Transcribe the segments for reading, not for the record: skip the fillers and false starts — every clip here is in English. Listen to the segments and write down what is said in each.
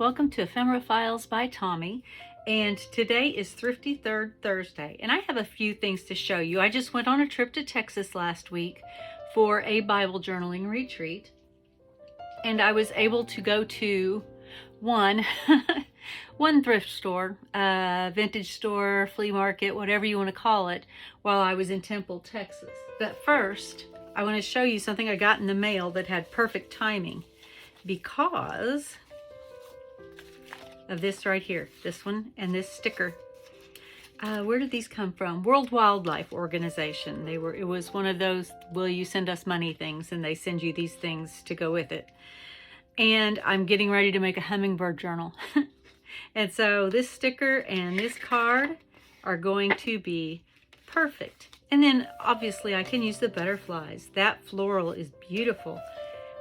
welcome to Ephemera Files by Tommy, and today is Thrifty Third Thursday, and I have a few things to show you. I just went on a trip to Texas last week for a Bible journaling retreat, and I was able to go to one thrift store, vintage store, flea market, whatever you want to call it, while I was in Temple, Texas. But first, I want to show you something I got in the mail that had perfect timing because of this right here, this one and this sticker. Where did these come from? World Wildlife Organization. It was one of those, will you send us money things, and they send you these things to go with it. And I'm getting ready to make a hummingbird journal. And so this sticker and this card are going to be perfect. And then obviously I can use the butterflies. That floral is beautiful.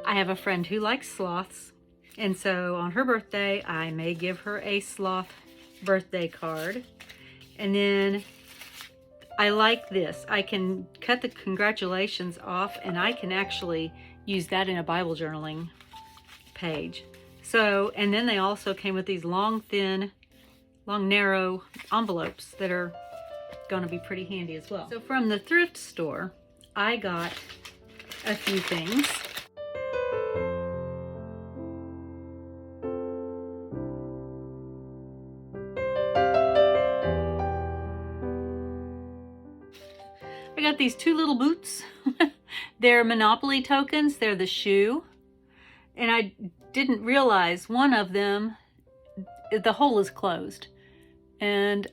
I have a friend who likes sloths, and so on her birthday I may give her a sloth birthday card. And then I like this. I can cut the congratulations off, and I can actually use that in a Bible journaling page. So, and then they also came with these long narrow envelopes that are going to be pretty handy as well. So from the thrift store, I got a few things. I got these two little boots. They're Monopoly tokens. They're the shoe. And I didn't realize one of them, the hole is closed. And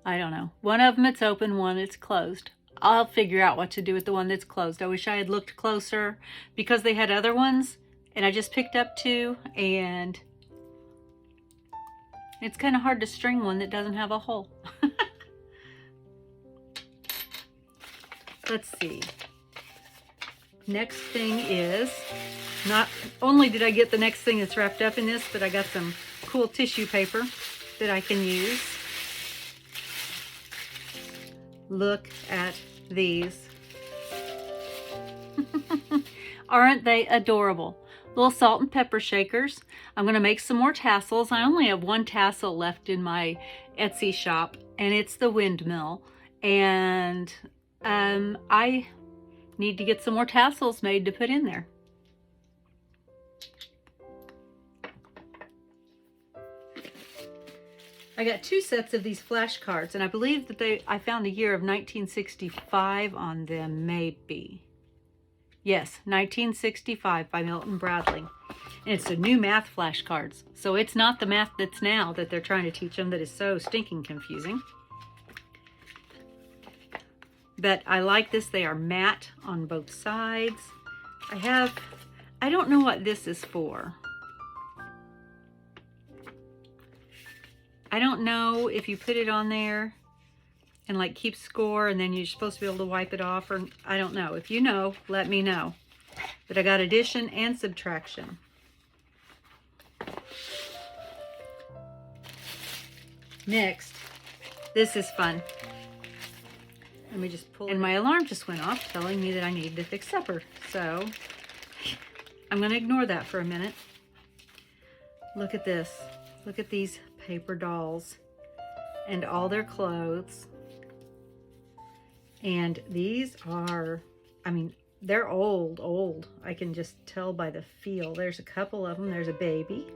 I don't know. One of them it's open, one it's closed. I'll figure out what to do with the one that's closed. I wish I had looked closer because they had other ones and I just picked up two, and it's kind of hard to string one that doesn't have a hole. Let's see. Next thing is, not only did I get the next thing that's wrapped up in this, but I got some cool tissue paper that I can use. Look at these. Aren't they adorable? Little salt and pepper shakers. I'm going to make some more tassels. I only have one tassel left in my Etsy shop, and it's the windmill. And I need to get some more tassels made to put in there. I got two sets of these flashcards, and I believe that I found the year of 1965 on them, maybe. Yes, 1965 by Milton Bradley. And it's the new math flashcards. So it's not the math that's now that they're trying to teach them that is so stinking confusing. But I like this. They are matte on both sides. I don't know what this is for. I don't know if you put it on there and like keep score and then you're supposed to be able to wipe it off, or I don't know. If you know, let me know. But I got addition and subtraction. Next, this is fun. Let me just pull it. And my alarm just went off telling me that I need to fix supper. So I'm going to ignore that for a minute. Look at this. Look at these paper dolls and all their clothes. And these are, I mean, they're old. I can just tell by the feel. There's a couple of them. There's a baby.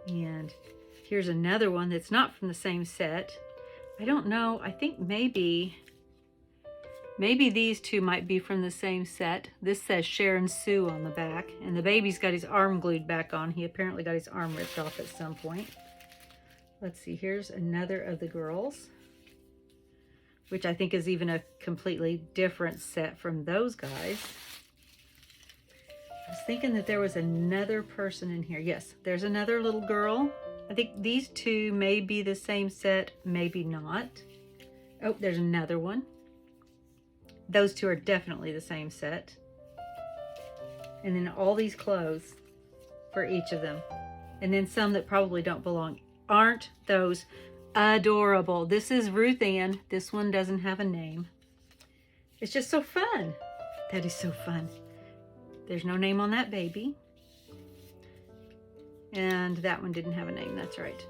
And here's another one that's not from the same set. I don't know. I think maybe these two might be from the same set. This says Sharon Sue on the back, and the baby's got his arm glued back on. He apparently got his arm ripped off at some point. Let's see. Here's another of the girls, which I think is even a completely different set from those guys. I was thinking that there was another person in here. Yes, there's another little girl. I think these two may be the same set, maybe not. Oh, there's another one. Those two are definitely the same set. And then all these clothes for each of them. And then some that probably don't belong. Aren't those adorable? This is Ruth Ann. This one doesn't have a name. It's just so fun. That is so fun. There's no name on that baby. And that one didn't have a name, that's right.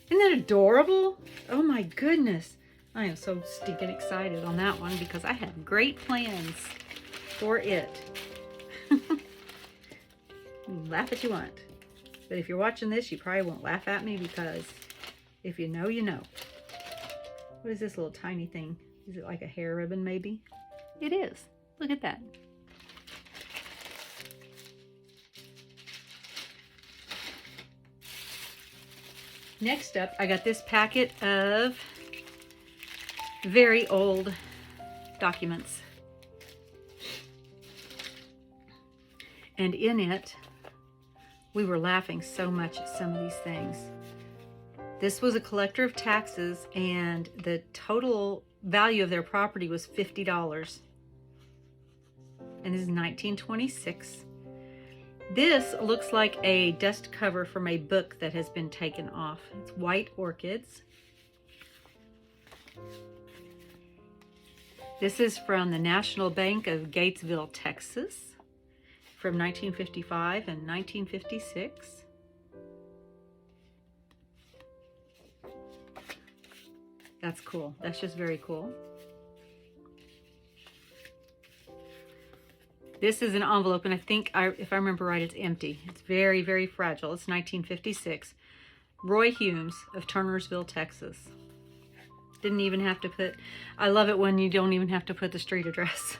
Isn't that adorable? Oh my goodness. I am so stinking excited on that one because I have great plans for it. Laugh if you want. But if you're watching this, you probably won't laugh at me because if you know, you know. What is this little tiny thing? Is it like a hair ribbon maybe? It is. Look at that. Next up, I got this packet of very old documents. And in it, we were laughing so much at some of these things. This was a collector of taxes, and the total value of their property was $50. And this is 1926. This looks like a dust cover from a book that has been taken off. It's White Orchids. This is from the National Bank of Gatesville, Texas, from 1955 and 1956. That's cool. That's just very cool. This is an envelope, and I think, if I remember right, it's empty. It's very, very fragile. It's 1956. Roy Humes of Turnersville, Texas. Didn't even have to put, I love it when you don't even have to put the street address.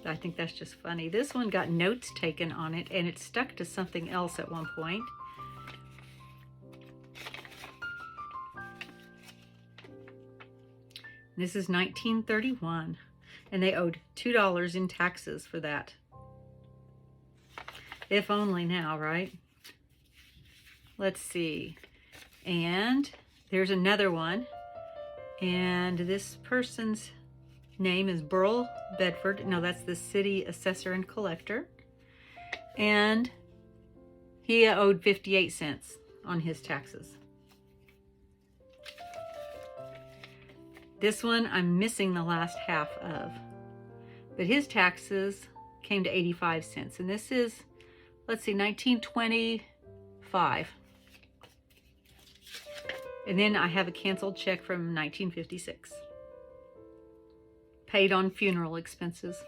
I think that's just funny. This one got notes taken on it, and it stuck to something else at one point. This is 1931. And they owed $2 in taxes for that. If only now, right? Let's see. And there's another one. And this person's name is Burl Bedford. No, that's the city assessor and collector. And he owed 58 cents on his taxes. This one I'm missing the last half of, but his taxes came to 85 cents. And this is, let's see, 1925. And then I have a canceled check from 1956. Paid on funeral expenses.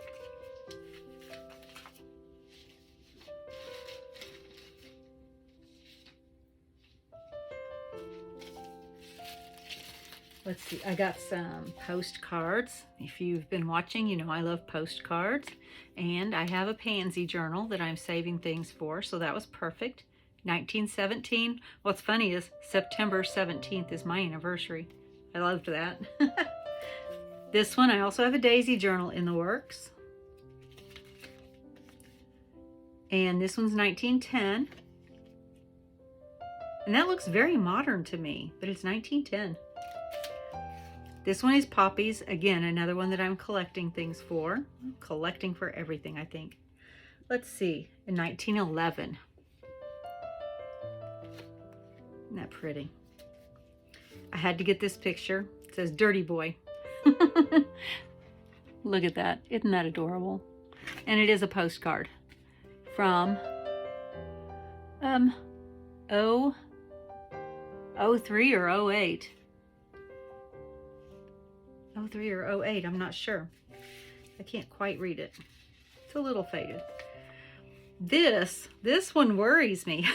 Let's see, I got some postcards. If you've been watching, you know I love postcards. And I have a pansy journal that I'm saving things for, so that was perfect. 1917. What's funny is September 17th is my anniversary. I loved that. This one, I also have a daisy journal in the works. And this one's 1910. And that looks very modern to me, but it's 1910. This one is poppies. Again, another one that I'm collecting things for. I'm collecting for everything, I think. Let's see, in 1911. Isn't that pretty? I had to get this picture. It says Dirty Boy. Look at that. Isn't that adorable? And it is a postcard from 03 or 08. 03 or 08, I'm not sure. I can't quite read it. It's a little faded. This one worries me.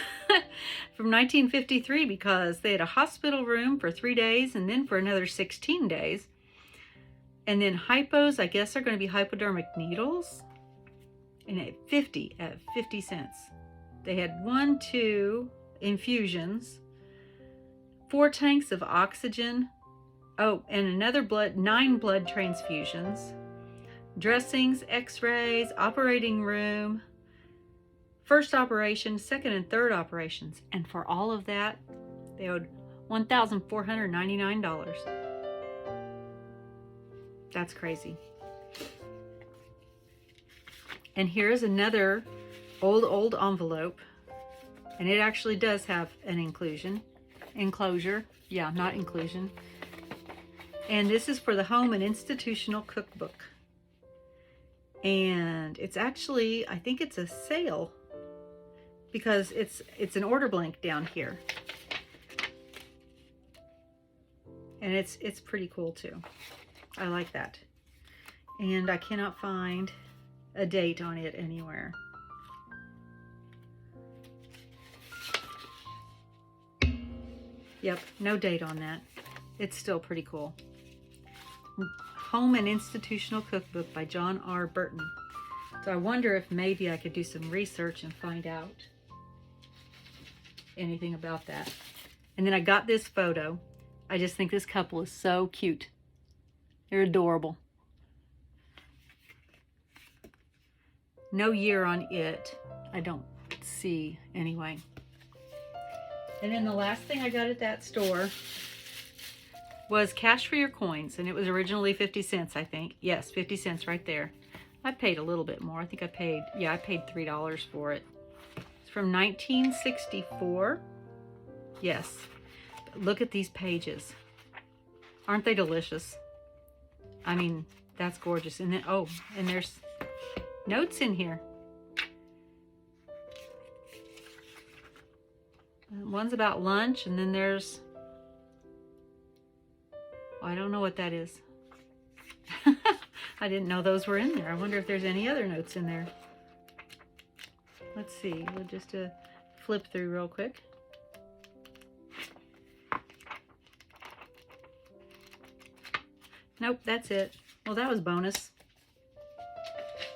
From 1953, because they had a hospital room for 3 days and then for another 16 days. And then hypos, I guess, are going to be hypodermic needles. And at 50 cents. They had 2 infusions, 4 tanks of oxygen. Oh, and another 9 blood transfusions, dressings, x-rays, operating room, first operation, second and third operations. And for all of that, they owed $1,499. That's crazy. And here's another old envelope. And it actually does have an enclosure. Yeah, not inclusion. And this is for the Home and Institutional Cookbook. And it's actually, I think it's a sale. because it's an order blank down here. And it's pretty cool too. I like that. And I cannot find a date on it anywhere. Yep, no date on that. It's still pretty cool. Home and Institutional Cookbook by John R. Burton. So I wonder if maybe I could do some research and find out anything about that. And then I got this photo. I just think this couple is so cute. They're adorable. No year on it. I don't see anyway. And then the last thing I got at that store was Cash for Your Coins. And it was originally 50 cents, I think. Yes, 50 cents right there. I paid a little bit more. I think I paid $3 for it. It's from 1964. Yes. But look at these pages. Aren't they delicious? I mean, that's gorgeous. And then, oh, and there's notes in here. One's about lunch, and then there's, oh, I don't know what that is. I didn't know those were in there. I wonder if there's any other notes in there. Let's see. We'll just flip through real quick. Nope, that's it. Well, that was bonus.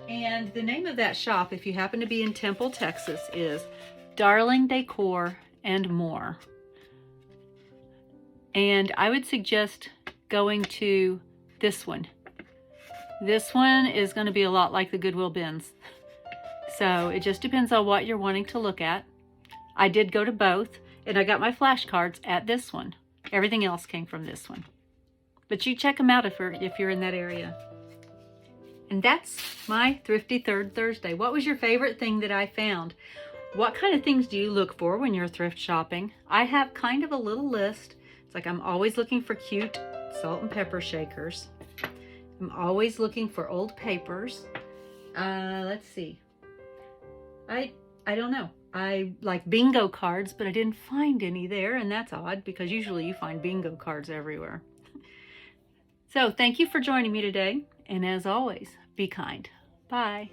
And the name of that shop, if you happen to be in Temple, Texas, is Darling Decor and More. And I would suggest going to this one. This one is going to be a lot like the Goodwill bins. So it just depends on what you're wanting to look at. I did go to both, and I got my flashcards at this one. Everything else came from this one. But you check them out if you're in that area. And that's my Thrifty Third Thursday. What was your favorite thing that I found? What kind of things do you look for when you're thrift shopping? I have kind of a little list. It's like I'm always looking for cute salt and pepper shakers. I'm always looking for old papers. Let's see. I don't know. I like bingo cards, but I didn't find any there, and that's odd because usually you find bingo cards everywhere. So thank you for joining me today, and as always, be kind. Bye.